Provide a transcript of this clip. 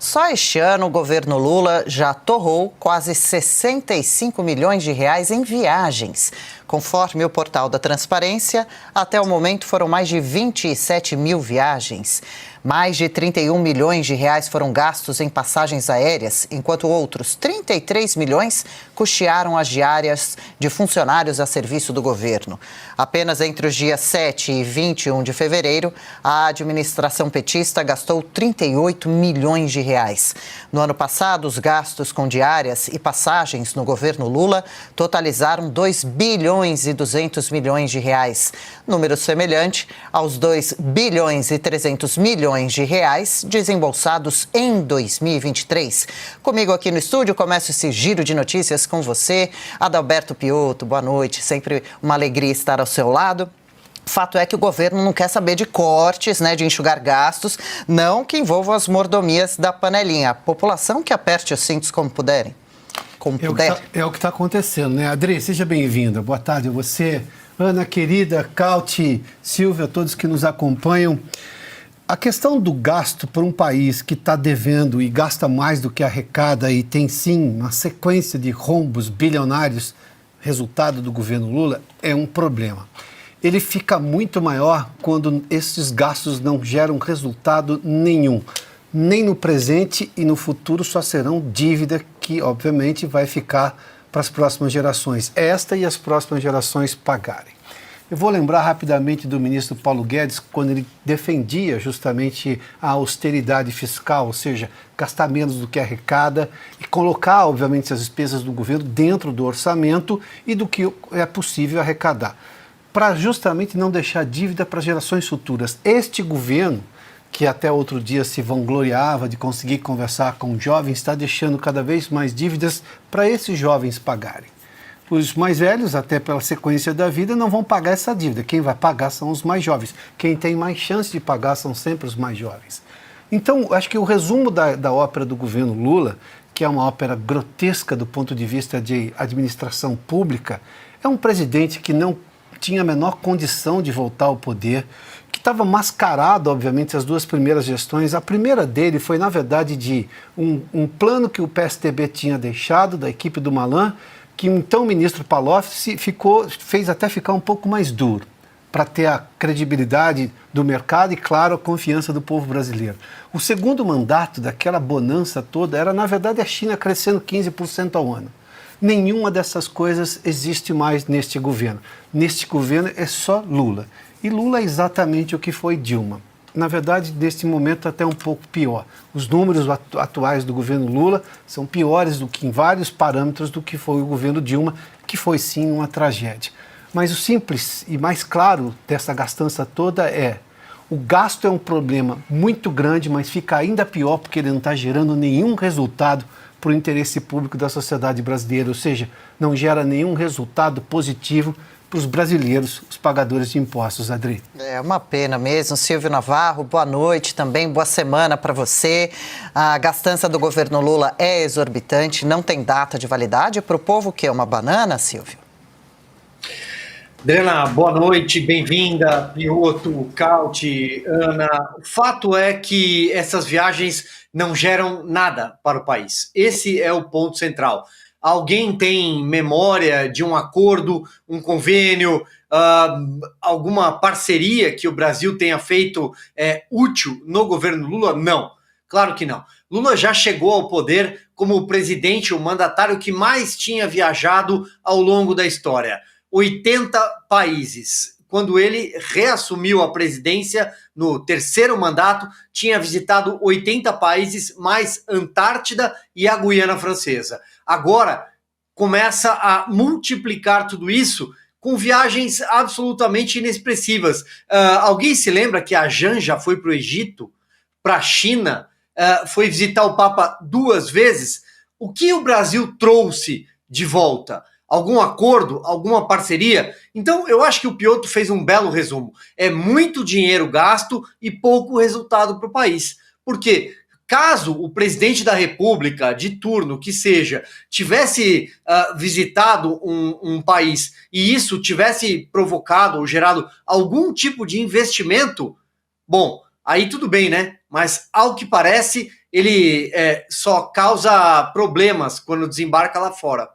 Só este ano, o governo Lula já torrou quase 65 milhões de reais em viagens. Conforme o portal da Transparência, até o momento foram mais de 27 mil viagens. Mais de 31 milhões de reais foram gastos em passagens aéreas, enquanto outros 33 milhões custearam as diárias de funcionários a serviço do governo. Apenas entre os dias 7 e 21 de fevereiro, a administração petista gastou 38 milhões de reais. No ano passado, os gastos com diárias e passagens no governo Lula totalizaram 2 bilhões e 200 milhões de reais, número semelhante aos 2 bilhões e 300 milhões de reais desembolsados em 2023. Comigo aqui no estúdio, começo esse giro de notícias com você, Adalberto Piotto. Boa noite, sempre uma alegria estar ao seu lado. Fato é que o governo não quer saber de cortes, de enxugar gastos, não que envolvam as mordomias da panelinha. A população que aperte os cintos como puderem. É o que está acontecendo, né? Adri, seja bem-vinda. Boa tarde a você, Ana, querida, Cauti, Silvia, todos que nos acompanham. A questão do gasto para um país que está devendo e gasta mais do que arrecada e tem, sim, uma sequência de rombos bilionários, resultado do governo Lula, é um problema. Ele fica muito maior quando esses gastos não geram resultado nenhum. Nem no presente e no futuro só serão dívida que, obviamente, vai ficar para as próximas gerações. Esta e as próximas gerações pagarem. Eu vou lembrar rapidamente do ministro Paulo Guedes, quando ele defendia justamente a austeridade fiscal, ou seja, gastar menos do que arrecada e colocar, obviamente, as despesas do governo dentro do orçamento e do que é possível arrecadar, para justamente não deixar dívida para gerações futuras. Este governo, que até outro dia se vangloriava de conseguir conversar com jovens, está deixando cada vez mais dívidas para esses jovens pagarem. Os mais velhos, até pela sequência da vida, não vão pagar essa dívida. Quem vai pagar são os mais jovens. Quem tem mais chance de pagar são sempre os mais jovens. Então, acho que o resumo da ópera do governo Lula, que é uma ópera grotesca do ponto de vista de administração pública, é um presidente que não tinha a menor condição de voltar ao poder, que estava mascarado, obviamente, as duas primeiras gestões. A primeira dele foi, na verdade, de um plano que o PSDB tinha deixado, da equipe do Malan, que então o ministro Palocci fez até ficar um pouco mais duro, para ter a credibilidade do mercado e, claro, a confiança do povo brasileiro. O segundo mandato daquela bonança toda era, na verdade, a China crescendo 15% ao ano. Nenhuma dessas coisas existe mais neste governo. Neste governo é só Lula. E Lula é exatamente o que foi Dilma. Na verdade, neste momento, até um pouco pior. Os números atuais do governo Lula são piores do que em vários parâmetros do que foi o governo Dilma, que foi sim uma tragédia. Mas o simples e mais claro dessa gastança toda é: o gasto é um problema muito grande, mas fica ainda pior porque ele não está gerando nenhum resultado para o interesse público da sociedade brasileira, ou seja, não gera nenhum resultado positivo para os brasileiros, os pagadores de impostos, Adri. É uma pena mesmo. Silvio Navarro, boa noite também, boa semana para você. A gastança do governo Lula é exorbitante, não tem data de validade. Para o povo, que é uma banana, Silvio? Adriana, boa noite, bem-vinda, Piotto, Cauti, Ana. O fato é que essas viagens não geram nada para o país. Esse é o ponto central. Alguém tem memória de um acordo, um convênio, alguma parceria que o Brasil tenha feito útil no governo Lula? Não, claro que não. Lula já chegou ao poder como o presidente, o mandatário que mais tinha viajado ao longo da história. 80 países. Quando ele reassumiu a presidência no terceiro mandato, tinha visitado 80 países, mais Antártida e a Guiana Francesa. Agora, começa a multiplicar tudo isso com viagens absolutamente inexpressivas. Alguém se lembra que a Janja foi para o Egito, para a China, foi visitar o Papa 2 vezes? O que o Brasil trouxe de volta? Algum acordo, alguma parceria? Então, eu acho que o Piotto fez um belo resumo. É muito dinheiro gasto e pouco resultado para o país. Por quê? Caso o presidente da República, de turno, que seja, tivesse visitado um país e isso tivesse provocado ou gerado algum tipo de investimento, bom, aí tudo bem, né? mas ao que parece, ele só causa problemas quando desembarca lá fora.